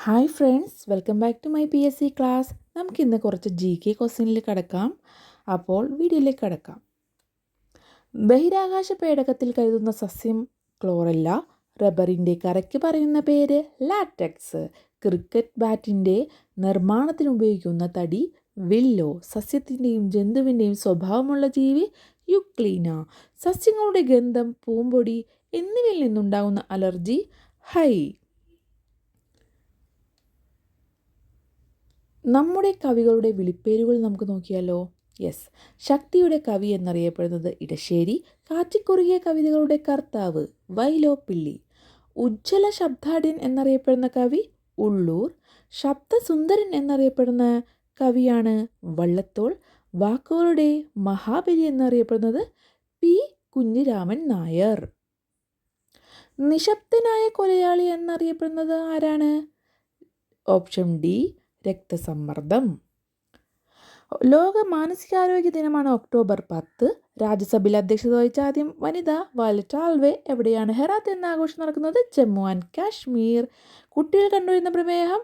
Hi friends, welcome back to my PSC class. നമുക്കിന്ന് കുറച്ച് GK ക്വസ്റ്റ്യനിൽ കിടക്കാം. അപ്പോൾ വീഡിയോയിലേക്ക് കിടക്കാം. ബഹിരാകാശ പേടകത്തിൽ കരുതുന്ന സസ്യം ക്ലോറല്ല. റബ്ബറിൻ്റെ കറയ്ക്ക് പറയുന്ന പേര് ലാറ്റക്സ്. ക്രിക്കറ്റ് ബാറ്റിൻ്റെ നിർമ്മാണത്തിന് ഉപയോഗിക്കുന്ന തടി വില്ലോ. സസ്യത്തിൻ്റെയും ജന്തുവിൻ്റെയും സ്വഭാവമുള്ള ജീവി യുക്ലീന. സസ്യങ്ങളുടെ ഗന്ധം, പൂമ്പൊടി എന്നിവയിൽ നിന്നുണ്ടാകുന്ന അലർജി ഹൈ. നമ്മുടെ കവികളുടെ വിളിപ്പേരുകൾ നമുക്ക് നോക്കിയാലോ. യെസ്, ശക്തിയുടെ കവി എന്നറിയപ്പെടുന്നത് ഇടശ്ശേരി. കാറ്റിക്കുറുകിയ കവിതകളുടെ കർത്താവ് വൈലോപ്പിള്ളി. ഉജ്ജ്വല ശബ്ദാഢ്യൻ എന്നറിയപ്പെടുന്ന കവി ഉള്ളൂർ. ശബ്ദസുന്ദരൻ എന്നറിയപ്പെടുന്ന കവിയാണ് വള്ളത്തോൾ. വാക്കുകളുടെ മഹാബലി എന്നറിയപ്പെടുന്നത് P. കുഞ്ഞിരാമൻ നായർ. നിശബ്ദനായ കൊലയാളി എന്നറിയപ്പെടുന്നത് ആരാണ്? ഓപ്ഷൻ ഡി, രക്തസമ്മർദ്ദം. ലോക മാനസികാരോഗ്യ ദിനമാണ് ഒക്ടോബർ 10. രാജ്യസഭയിൽ അധ്യക്ഷത വഹിച്ച ആദ്യം വനിത വയലറ്റ് ആൽവേ. എവിടെയാണ് ഹെറാത്ത് എന്ന ആഘോഷം നടക്കുന്നത്? ജമ്മു ആൻഡ് കാശ്മീർ. കുട്ടികൾ കണ്ടുവരുന്ന പ്രമേഹം